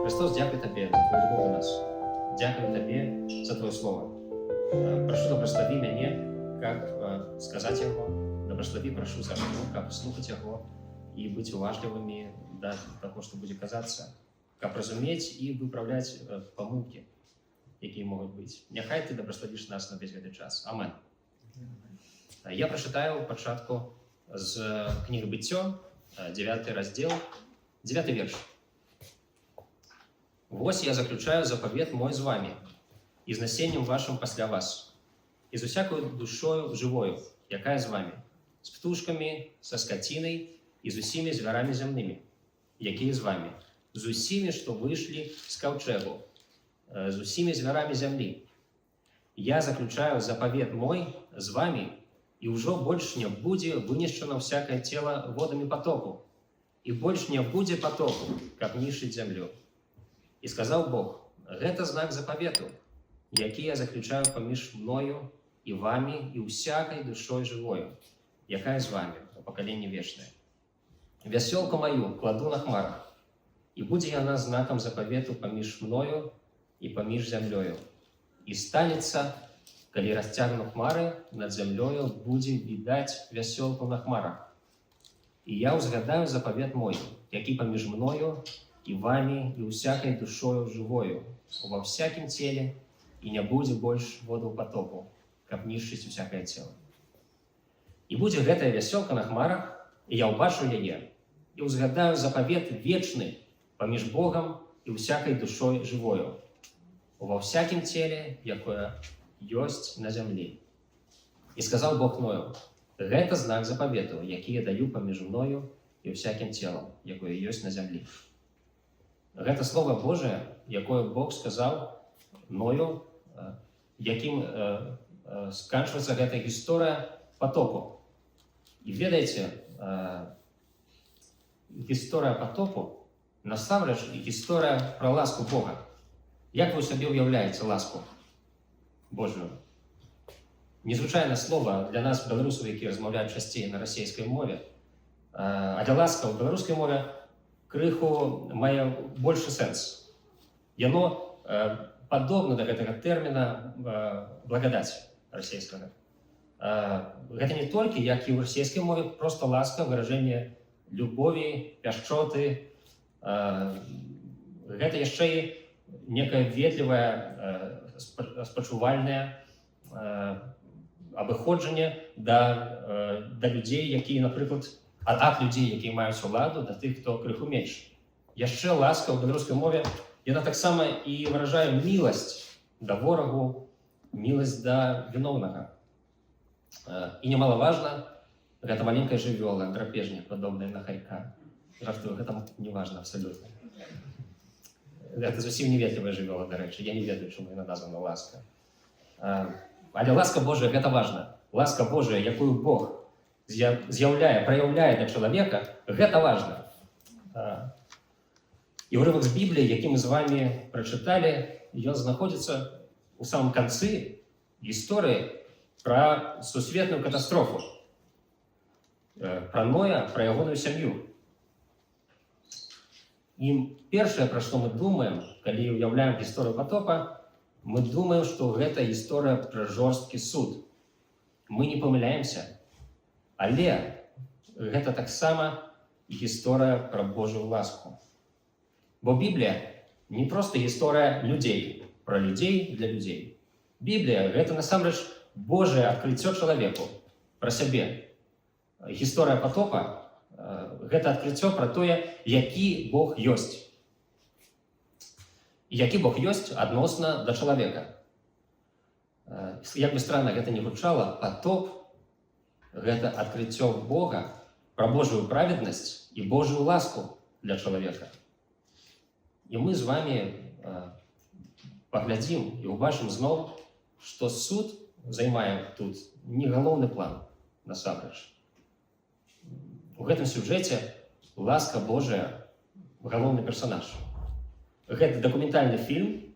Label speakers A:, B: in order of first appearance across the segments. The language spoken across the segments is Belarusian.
A: Христос, дякую Табе за Твою любов до нас. Дякую Табе за Твое Слово. Прошу, доброслови меня, как сказать его. Доброслови, прошу за меня, как слухать его и быть уважливыми до того, что будет казаться, как разуметь и выправлять помилки, які можуть бути. Нехай Ти добрословиш нас на весь цей час. Амен. Я прочитаю початку з книги «Биття», 9 розділ, 9 вірш. «Вось я заключаю заповед мой з вами, і з насінням вашим після вас, і з усякою душою живою, яка з вами, з птушками, со скотиною, і з усіми звірами земними, які з вами, з усіми, що вийшли з ковчегу, з усіми звірами землі. Я заключаю заповед мой з вами, і вже більше не буде винищено всяке тіло водами потоку, і більше не буде потоку, як нищить землю. І сказав Бог, гэта знак заповету, який я заключаю поміж мною і вами, і всякой душою живою, яка з вами у поколінні вічне. Веселку мою кладу на хмарах, і буде вона знаком заповету поміж мною і поміж землею. І станеться, коли розтягну хмари, над землею буде видать веселку на хмарах. І я узгадаю заповед мой, який поміж мною и вами, и всякой душою живою, во всяком теле, и не будет больше воду потоку, как нищить всякое тело. И будет гэтая веселка на хмарах, и я убачу яе, и узгадаю заповед вечный помеж Богом и всякой душой живою, во всяком теле, якое есть на земле. И сказал Бог Ною, гэта знак заповеду, який я даю помеж мною и всяким телом, якое есть на земле. Гэта Слово Божие, якое Бог сказав Ною, яким сканчваецца гэта гісторыя потопу. І ведаеце, гісторыя потопу насамрэч гісторыя пра ласку Бога. Як вы сабе уяўляеце ласку Божую? Незвычайнае слово для нас, беларусаў, які размаўляюць часцей на расійскай мове, але ласка ў беларускай мове крыху мае большы сэнс. Яно падобна да гэтага тэрміна благадаць расійскага. Гэта не толькі, як і ў расійскай мове, проста ласка, выражэнне любові, пяшчоты. Гэта яшчэ і некае ветлівае, спачувальнае абыходжанне да людзей, якія, напрыклад, ад людзей, якія маюць уладу, да тых, хто крыху менш. Яшчэ ласка ў беларускай мове, яна таксама і выражае міласць да ворагу, міласць да віноўнага. І немалаважна, гэта маленькая жывёла, драпежнік, падобная на хайка. Жартую, гэта не важна абсалютна. Гэта зусім не ветлівая жывёла, дарэчы, я не ведаю, чаму яна названа ласка. Але ласка Божая, гэта важна. Ласка Божая, якую Бог праяўляе да чалавека, гэта важна. І ўрывак з Бібліі, які мы з вами прачыталі, ён знаходзіцца ў самым канцы гісторыі пра сусветную катастрофу, пра Ноя, пра ягоную сям'ю. І першае, пра што мы думаем, калі уяўляем гісторыю потопа, мы думаем, што гэта гісторыя пра жорсткі суд. Мы не памыляемся. Але гэта таксама гісторыя пра Божую ласку. Бо Біблія не проста гісторыя людзей, пра людзей для людзей. Біблія – гэта насамрэч Божае адкрыццё чалавеку, пра сябе. Гісторыя потопа – гэта адкрыццё пра тое, які Бог ёсць. І які Бог ёсць адносна да чалавека. Як бы странна гэта не гучала, потоп гэта адкрыццё Бога пра Божую праведнасць і Божую ласку для чалавека. І мы з вами паглядзім і ўбачым зноў, што суд займае тут не галоўны план, насамрэч. У гэтым сюжэце ласка Божая галоўны персанаж. Гэта дакументальны фільм,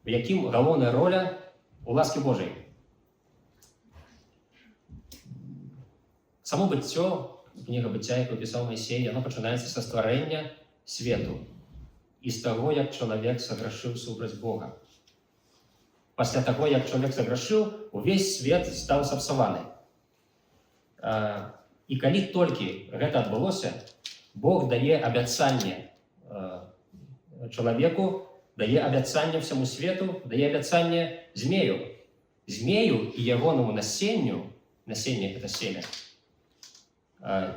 A: у якім галоўная роля у ласкі Божай. Само быццё, кніга быцця, якую пісаў Майсей, яно пачынаецца са стварэння свету. і з таго, як чалавек саграшыў супраць Бога. Пасля таго, як чалавек саграшыў, увесь свет стаў сапсаваны. І калі толькі гэта адбылося, Бог дае абяцанне чалавеку, дае абяцанне всяму свету, дае абяцанне змею. Змею і ягонаму насенню, насенне – это семя,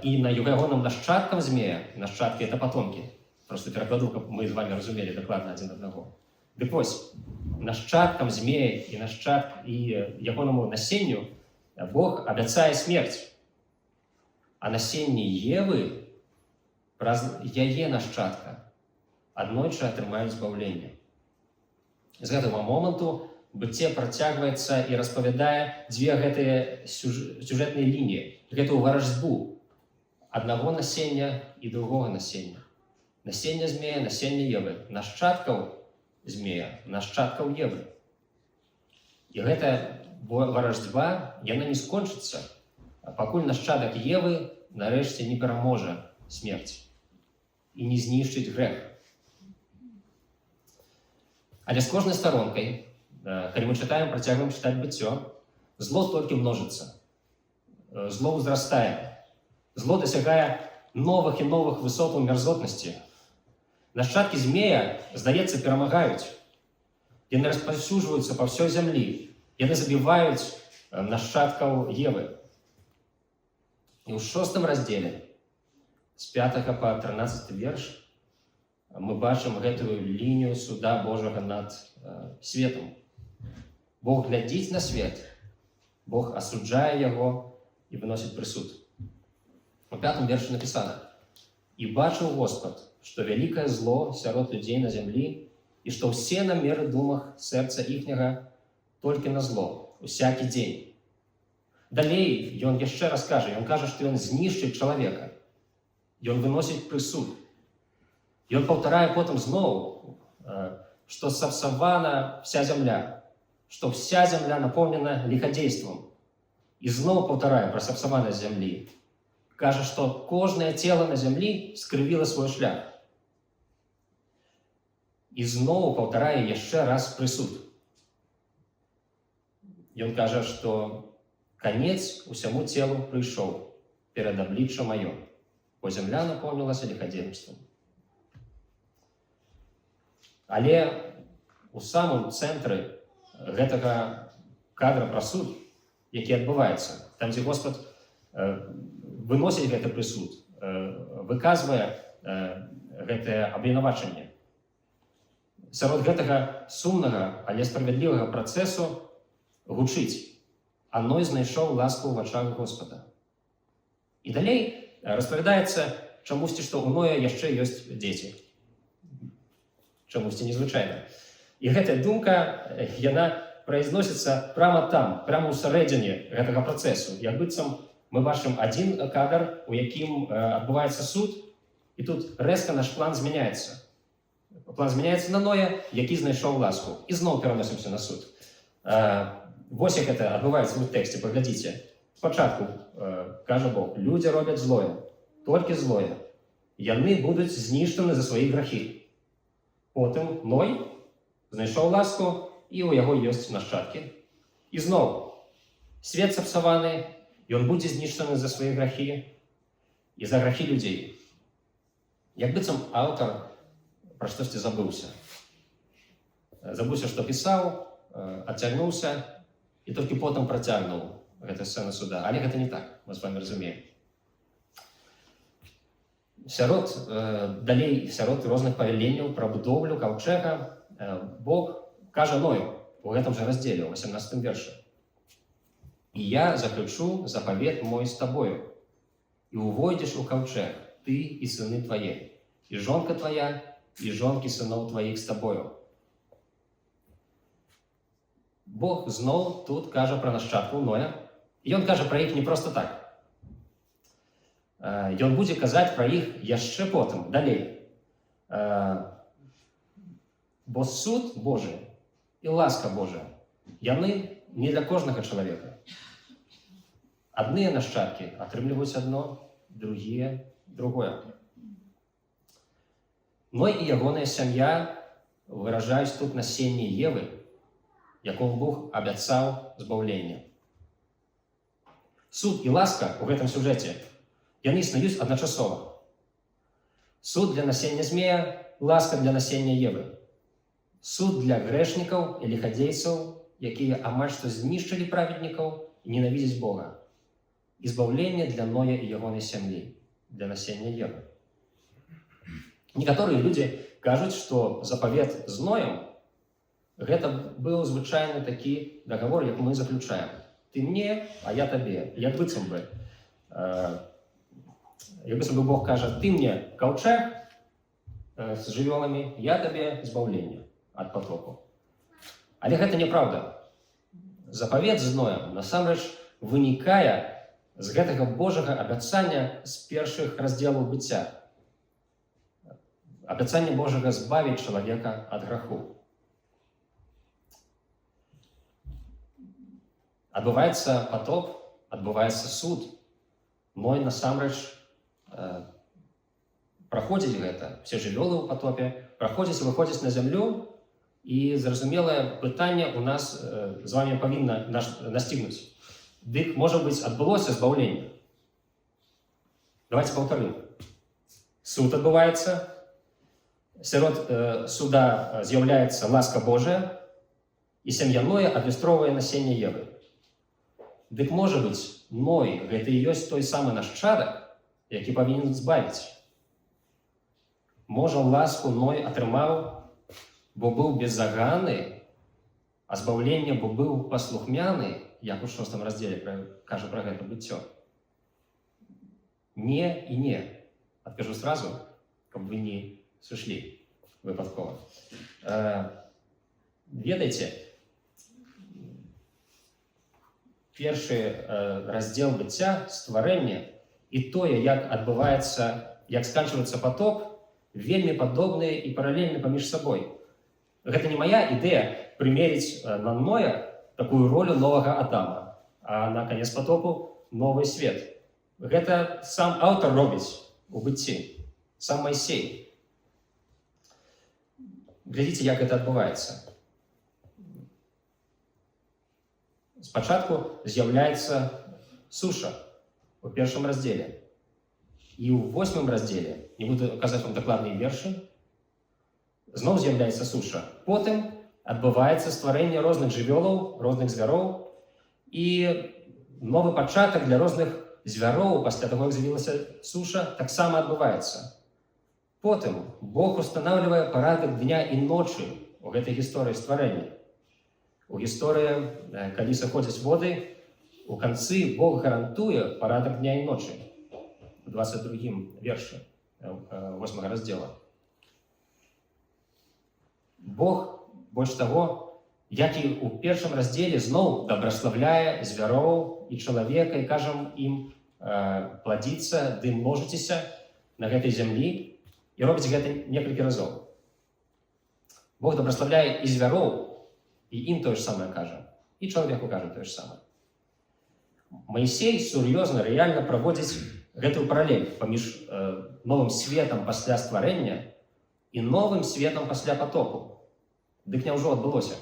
A: і на ягоным нашчадкам змея, нашчадкі – это потомки. Просто перакладу, каб мы з вами разумелі дакладна адзін аднаго. Дык вось, нашчадкам змея і ягонаму насенню Бог абяцае смерць. А насенне Евы, праз яе нашчадка, аднойчы атрымаюць збаўленне. З гэтага моманту быцце працягваецца і распавядае дзве гэтыя сюжэтныя лініі, гэтую варажбу аднаго насення і другога насення. Насення змея, насення Евы, нашчадкаў змея, нашчадкаў Евы. І гэтая варажба, яна не скончыцца, пакуль нашчадак Евы нарэшце не пераможа смерць і не знішчыць грэх. Але з кожнай старонкай, калі мы чытаем, працягваем чытаць быццё, зло толькі множыцца. Зло ўзрастае. Зло дасягае новых і новых высотаў мярзотнасці. Нашчадкі змея, здаецца, перамагаюць. Яны распаўсюджваюцца па ўсёй зямлі. Яны забіваюць нашчадкаў Евы. І ў 6 раздзеле, з 5 па 13 верш, мы бачым гэтую лінію суда Божага над светом. Бог глядзіць на свет, Бог асуджае яго і выносіць прысуд. У 5 вершы напісана: «І бачыў Господ, што вялікае зло сярод людзей на зямлі, і што ўсе намеры думах сэрца іхняга толькі на зло, усякі дзень». Далей ён яшчэ раз кажа, ён кажа, што ён знішчыць чалавека. Ён выносіць прысуд. Ён паўтарае потым зноў, што сапсавана вся зямля, што вся зямля напоўнена лихадзействам. І зноў паўтарае пра сапсаванасць зямлі. Кажа, што кожнае цела на зямлі скрывіла свой шлях. І зноў паўтарае яшчэ раз прысуд. Ён кажа, што канец усяму целу прыйшоў перад аблічча маё, бо зямля напоўнілася лихадзействам. Але у самым цэнтры гэтага кадра пра суд, які адбываецца, там, дзе Господ выносіць гэты прысуд, выказвае гэтае абвінавачанне. Сярод гэтага сумнага, але справядлівага працэсу гучыць: «А Ной знайшоў ласку ў вачах Господа». І далей распавядаецца чамусьці, што ў Ноя яшчэ ёсць дзеці. Чамусьці незвычайна. І гэтая думка, яна прайзносіцца прямо там, прямо ў сярэдзіне гэтага працэсу. Як быццам мы бачым адзін кадр, у якім адбываецца суд, і тут рэзка наш план змяняецца. План змяняецца на Ноя, які знайшоў ласку. І зноў пераносімся на суд. Вось як гэта адбываецца ў тэксце, паглядзіце. Спачатку кажа Бог: «Людзі робяць злое, толькі злое. Яны будуць знішчаны за свае грахі». Потым Ной знайшоў ласку, і ў яго ёсць нашчадкі. І зноў свет сапсаваны, ён будзе знішчаны за свае грахі і за грахі людзей. Як быццам аўтар пра штосьці забыўся. Забыўся, што пісаў, адцягнуўся, і толькі потым працягнуў гэту сцэну суда. Але гэта не так, мы з вами разумеем. Далей, сярод розных павяленняў пра будоўлю каўчэга, Бог кажа Ною у гэтым жа раздзеле, у 18 вершы: «І я заключу запавет мой з табою, і увойдзеш у каўчэг, ты і сыны твае, і жонка твая, і жонкі сыноў тваіх з табою». Бог зноў тут кажа пра нашчадкаў Ноя, і ён кажа пра іх не проста так. Ён будзе казаць пра іх яшчэ потым, далей. Бо суд Божий і ласка Божия, яны не для кожнага чалавека. Адныя нашчадкі атрымліваюць адно, другія другое. Ной і ягоная сям'я выражаюць тут насенне Евы, якому Бог абяцаў збаўленне. Суд і ласка ў гэтым сюжэце, яны існуюць адначасова. Суд для насення змея, ласка для насення Евы. Суд для грэшнікаў і лихадзейцаў, якія амаль што знішчылі праведнікаў і ненавідзяць Бога. І збаўленне для Ноя і ягонай сям'і, для насення Евы. Некаторыя людзі кажуць, што запавет з Ноем гэта быў звычайны такі дагавор, як мы заключаем. Ты мне, а я табе. Як быццам бы Бог кажа, ты мне каўчэг з жывёламі, я табе збаўленне ад патопу. Але гэта няправда. Запавет з Ноем насамрэч вынікае з гэтага Божага абяцання з першых раздзелаў быцця. Абяцанне Божага збавіць чалавека ад граху. Адбываецца патоп, адбываецца суд. Ной насамрэч праходзіць гэта. Все жывёлы ў патопе праходзяць і выходзяць на зямлю, і зразумелае пытанне у нас з вами павінна настигнуць. Дык, можа быць, адбылося збаўленне. Давайте паўтарым. Суд адбываецца, сярод суда з'яўляецца ласка Божая, і сям'я Ноя адлюстроўвае насенне Евы. Дык, можа быць, Ной гэта і ёсць той самы нашчадак, які павінен збавіць. Можа, ласку Ной атрымаў, бо быў беззаганны, а збаўленне, бо быў паслухмяны, як у 6 раздзеле кажа пра гэта быццё. Не і не. Адкажу сразу, каб вы не сышлі выпадкова. Ведаеце, першы раздзел быцця, стварэнне, і тое, як адбываецца, як сканчваецца патоп, вельмі падобныя і паралельны паміж сабой. Гэта не мая ідэя прымеріць на Ноя такую ролю новага Адама, а на канец патопу новы свет. Гэта сам аўтар робіць у быцці, сам Майсей. Глядзіце, як гэта адбываецца. Спачатку з'яўляецца суша у першым раздзеле. І ў 8 раздзеле, не буду казаць вам дакладныя вершы, зноў з'яўляецца суша. Потым адбываецца стварэнне розных жывёлаў, розных звяроў і новы пачатак для розных звяроў пасля таго, як з'явілася суша, таксама адбываецца. Потым Бог устанаўлівае парадак дня і ночы у гэтай гісторыі стварэння. У гісторыі, калі сыходзяць воды, у канцы Бог гарантуе парадак дня і ночы. У 22 вершы 8 раздзела. Бог, больш таго, як і ў першым раздзеле, зноў дабраславляе звяроў і чалавека і кажам ім пладзіцца, ды множыцеся на гэтай зямлі, і робіць гэта некалькі разоў. Бог дабраславляе і звяроў, і ім тое ж самае кажа, і чалавеку кажа тое ж самае. Маісей сур'ёзна, рэальна праводзіць гэтую паралель паміж новым светам пасля стварэння і новым светам пасля патопу. Дык няўжо адбылося?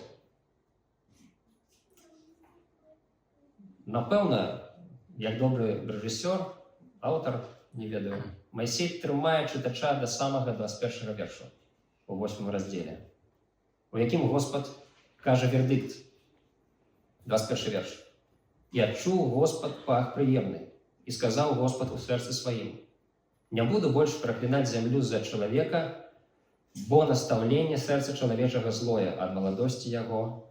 A: Напэўна, як добры рэжысёр, аўтар, не ведаю, Майсей трымае чытача да самага 21 вершу у 8 раздзеле, у якім Господ кажа вердыкт. 21 верш. «І адчуў Господ пах прыемны, і сказаў Господ у сэрцы сваім: не буду больш праклінаць зямлю з-за чалавека, бо настаўленне сэрца чалавечага злое ад маладосці яго,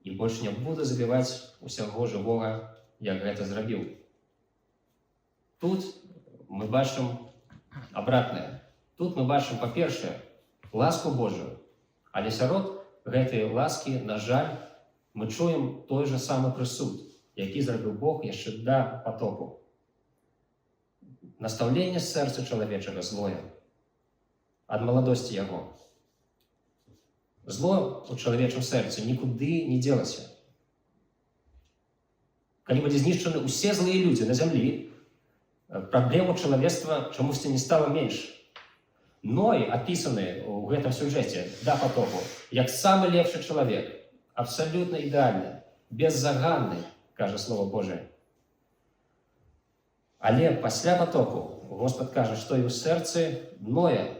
A: і больш не буду забіваць усяго жывога, як гэта зрабіў». Тут мы бачым абратнае. Тут мы бачым, па-першае, ласку Божую, але сярод гэтай ласкі, на жаль, мы чуем той же самы прысуд, які зрабіў Бог яшчэ да патопу. Настаўленне сэрца чалавечага злое ад маладосці яго. Зло у чалавечым сэрцы нікуды не дзелася. Калі былі знішчаны ўсе злыя людзі на зямлі, праблему чалавецтва чамусьці не стала менш. Ной, описаны в этом сюжете да потопу, як самый лепший человек, абсолютно идеальный, беззаганный, каже Слово Божие. Але пасля потопу Господь каже, што і ў сэрцы Ноя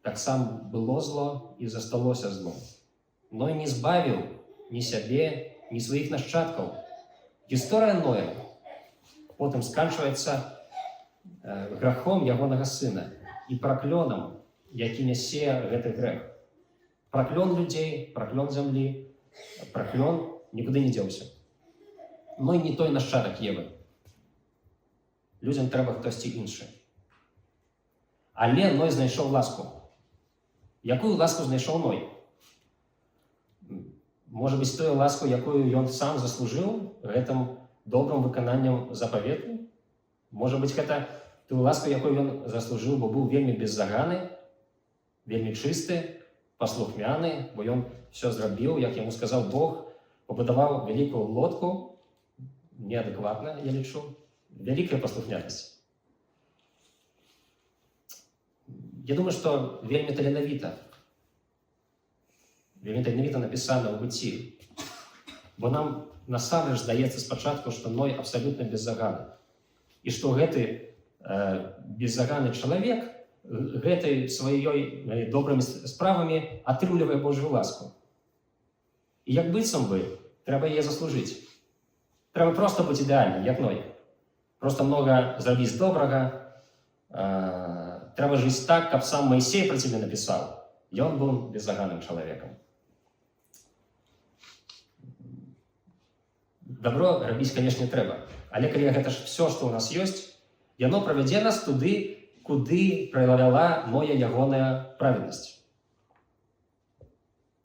A: таксама было зло і засталося зло. Ной не збавіў ні сябе, ні сваіх нашчадкаў. Гісторыя Ноя потым сканчваецца грахом ягонага сына і праклёнам, які нясе гэты грэх. Праклён людзей, праклён зямлі, праклён нікуды не дзеўся. Ной не той нашчадак Евы. Людзям трэба хтосьці іншы. Але Ной знайшоў ласку. Якую ласку знайшоў Ной? Можа быць, тую ласку, якую ён сам заслужыў гэтым добрым выкананнем запавету? Можа быць, гэта тую ласку, якую ён заслужыў, бо быў вельмі беззаганы, вельмі чысты, паслухмяны, бо ён все зрабіў, як яму сказаў Бог, пабудаваў вялікую лодку, неадэкватна, я лічу, вялікая паслухмянасць. Я думаю, што вельмі таленавіта напісана ў быцці, бо нам насамрэч здаецца спачатку, што Ной абсалютна беззаганы. І што гэты беззаганы чалавек гэтай сваёй добрымі справамі атрымлівае Божую ласку. І як быццам бы, трэба яе заслужыць. Трэба проста быць ідэальным, як Ной. Проста многа зрабіць добрага. Трэба жыць так, каб сам Маісей пра цябе напісаў. Ён быў беззаганным чалавекам. Добро рабіць, канешне, трэба. Але калі гэта ж все, што ў нас ёсць, яно правядзе нас туды, куды правяла Ноя ягоная праведнасць.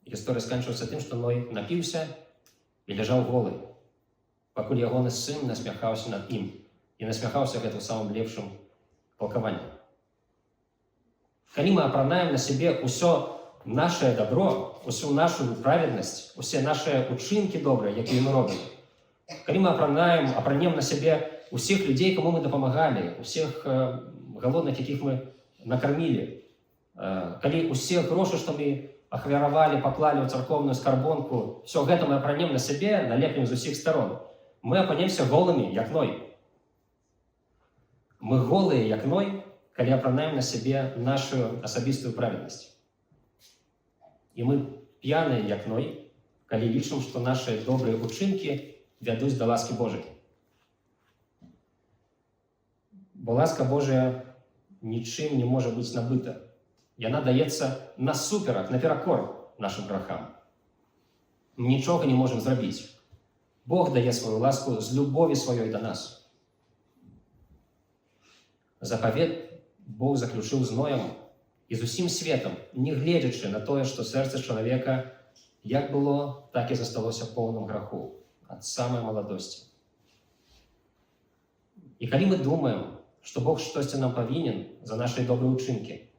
A: Гісторыя сканчваецца тым, што Ной напіўся і ляжаў голы, пакуль ягоны сын насмяхаўся над ім. І насмяхаўся гэта ў самым лепшым палкаванні. Калі мы апранаем на сябе ўсё нашае дабро, усю нашу праведнасць, усе нашыя учынкі добрыя, якія мы робім, калі мы апранем на сябе усіх людзей, каму мы дапамагалі, усіх галодных, якіх мы накармілі, калі усе грошы, што мы ахвяравалі, паклалі ў царкоўную скарбонку, все гэта мы апранем на сябе, налепім з усіх сторон, мы апынемся голымі, як Ной. Мы голыя, як Ной, калі апранаем на сябе нашу асабістую праведнасць. І мы п'яныя, як Ной, калі лічым, што нашы добрыя учынкі вядуць да ласкі Божай. Бо ласка Божая нічым не можа быць набыта. Яна даецца насуперак, наперакор нашым грахам. Мы нічога не можам зрабіць. Бог дае сваю ласку з любові сваёй да нас. Запавет Бог заключыў з Ноем і з усім светам, не гледзячы на тое, што сэрца чалавека як было, так і засталося поўным граху ад самай маладосці. І калі мы думаем, што Бог штосьці нам павінен за нашыя добрыя ўчынкі,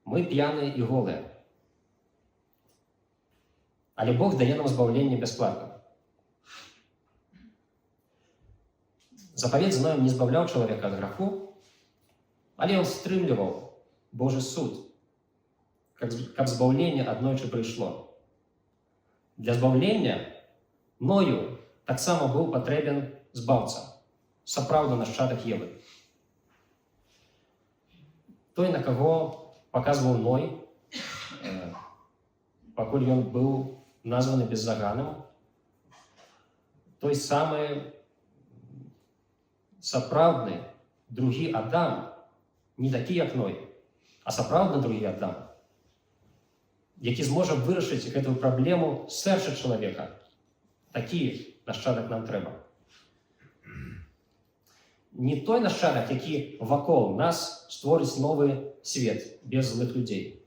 A: мы п'яныя і голыя. Але Бог дае нам збаўленне бясплатна. Запавет з Ноем не збаўляў чалавека ад граху, але ён стрымліваў Божы суд, каб збаўленне аднойчы прыйшло. Для збаўлення Ною таксама быў патрэбен збаўца, сапраўдны нашчадак Евы. Той, на каго паказваў Ной, пакуль ён быў названы беззаганым, той самы сапраўдны другі Адам, не такі, як Ной, а сапраўдны другі Адам, які зможа вырашыць гэтую праблему сэрца чалавека. Такі нашчадак нам трэба. Не той нашчадак, які вакол нас створыць новы свет без злых людзей,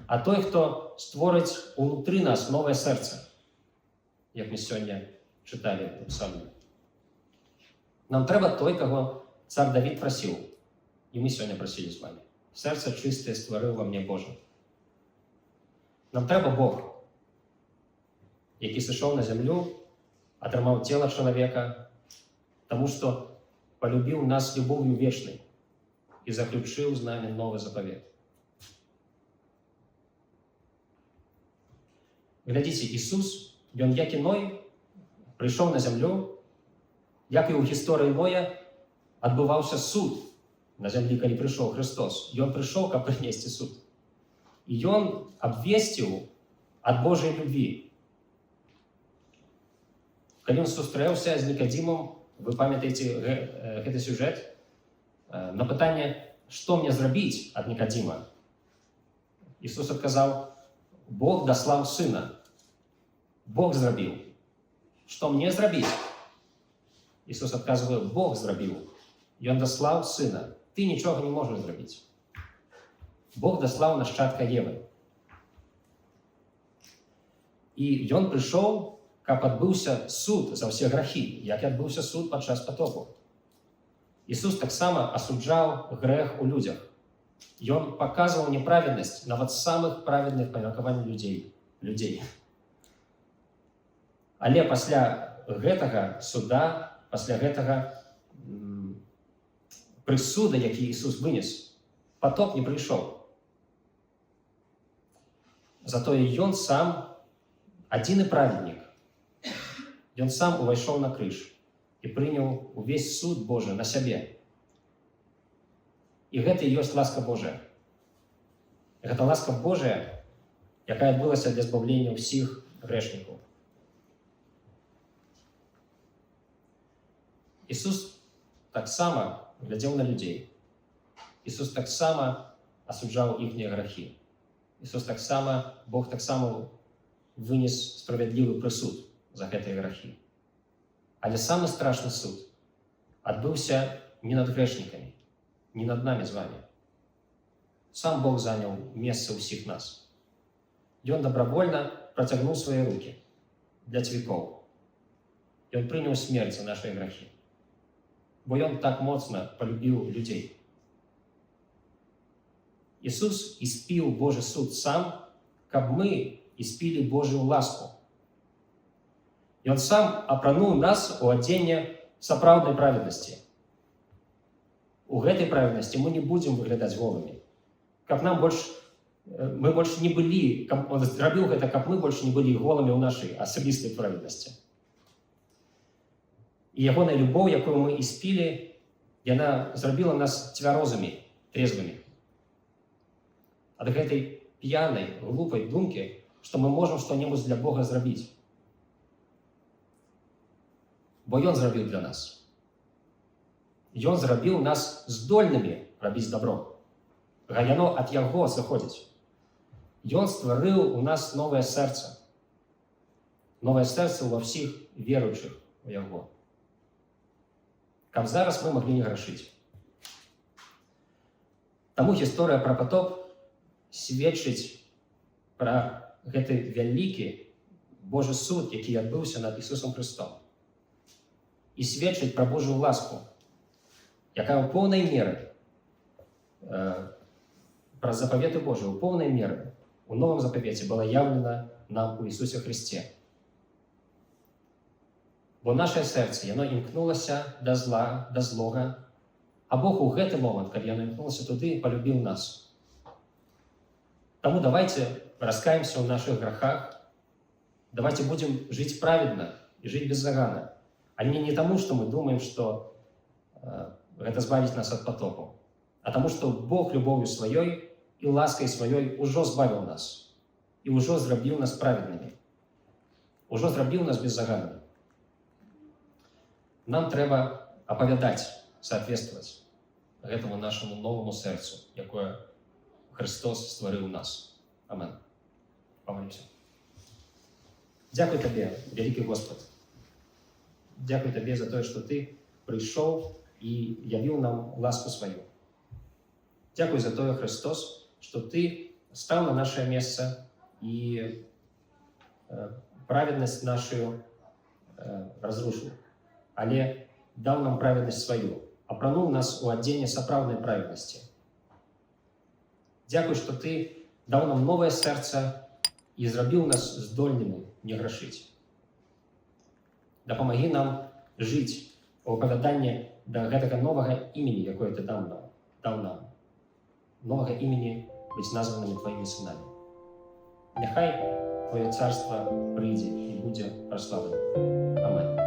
A: а той, хто створыць унутры нас новае сэрца, як мы сёння чыталі ў псалме. Нам трэба той, каго цар Давід прасіў, і мы сёння прасілі з вами. Сэрца чыстае стварыў ва мне Божа. Нам трэба Бог, які сышоў на зямлю, атрымаў цела чалавека, таму што полюбіў нас любов'ю вечнай і заключыў з намі новы запавет. Глядзіце, Ісус, Ён як і Ной, прыйшоў на зямлю, як і ў гісторыі Ноя адбываўся суд на зямлі, калі прыйшоў Христос. Ён прыйшоў, каб прынесці суд. І Ён абвесціў ад Божай любві. Калі Ён сустрэўся з Нікадзімам, вы памятаеце гэты сюжэт, на пытанне, што мне зрабіць ад Нікадзіма, Ісус адказаў: Бог даслаў Сына. Бог зрабіў. Што мне зрабіць? Ісус адказвае: Бог зрабіў. Ён даслаў Сына. Ты нічога не можаш зрабіць. Бог даслаў нашчадка Евы. І Ён прыйшоў, каб адбыўся суд за ўсе грахі, як і адбыўся суд падчас патопу. Ісус таксама асуджаў грэх у людзях. Ён паказваў неправеднасць нават самых праведных памеркаванняў людзей. Але пасля гэтага суда, пасля гэтага прысуда, які Ісус вынес, патоп не прыйшоў. Затое Ён сам адзіны праведнік. Ён сам увайшоў на крыж і прыняў увесь суд Божы на сябе. І гэта і ёсць ласка Божая. Гэта ласка Божая, якая адбылася для збаўлення ўсіх грэшнікаў. Ісус таксама глядзеў на людзей. Ісус таксама асуджаў іхнія грахі. Бог таксама вынес справядлівы прысуд за гэтыя грахі. Але самы страшны суд адбыўся не над грэшнікамі, не над намі з вами. Сам Бог заняў месца ўсіх нас. Ён добровольна працягнуў свае рукі для цвікоў. Ён прыняў смерць за нашыя грахі. Бо Ён так моцна полюбіў людзей. Ісус іспіў Божы суд сам, каб мы іспілі Божую ласку. Ён сам апрануў нас у адзенне сапраўднай праведнасці. У гэтай праведнасці мы не будзем выглядаць голымі. Мы больш не былі, Он зрабіў гэта, каб мы больш не былі голымі ў нашай асабістай праведнасці. І ягоная любоў, якую мы іспілі, яна зрабіла нас цвярозымі, трезвымі. Ад гэтай п'янай, глупай думкі, што мы можам што-небудзь для Бога зрабіць. Бо Ён зрабіў для нас. Ён зрабіў нас здольнымі рабіць добро. Яно ад Яго сыходзіць. Ён стварыў у нас новае сэрца. Новае сэрца ва ўсіх веруючых у Яго. Каб зараз мы маглі не грашыць. Таму гісторыя пра патоп сведчыць пра гэты вялікі Божы суд, які адбыўся над Ісусом Христом. І сведчыць пра Божую ласку, якая ў поўнай меры, пра запаветы Божыя, у поўнай меры у новым запавеце была яўлена нам у Ісусе Христе. Бо нашае сэрца, яно імкнулася да зла, да злога, а Бог у гэты момант, калі яно імкнулася туды, полюбіў нас. Таму давайте раскаемся ў нашых грахах, давайте будем жыць праведна і жыць без загана. А не таму, што мы думаем, што гэта збавіць нас ад патопу, а таму, што Бог любоўю сваёй і ласкай сваёй ужо збавіў нас і ўжо зрабіў нас праведнымі, ужо зрабіў нас беззаганнымі. Нам трэба апавядаць, соответствовать гэтаму нашаму новаму сэрцу, якое Христос стварыў у нас. Амен. Помолимся. Дзякуй Табе, вялікі Господ. Дзякуй Табе за тое, што Ты прыйшоў і явіў нам ласку сваю. Дзякуй за тое, Христос, што Ты стаў на нашае месца і праведнасць нашу разрушыў, але даў нам праведнасць сваю, апрануў нас у адзенне сапраўднай праведнасці. Дзякуй, што Ты даў нам новае сэрца і зрабіў нас здольнымі не грашыць. Дапамагі нам жыць у апавяданні да гэтага новага імені, якое Ты даў нам. Новага імені быць названымі Тваімі сынамі. Няхай Твоє царство прийде і буде прославлено. Амінь.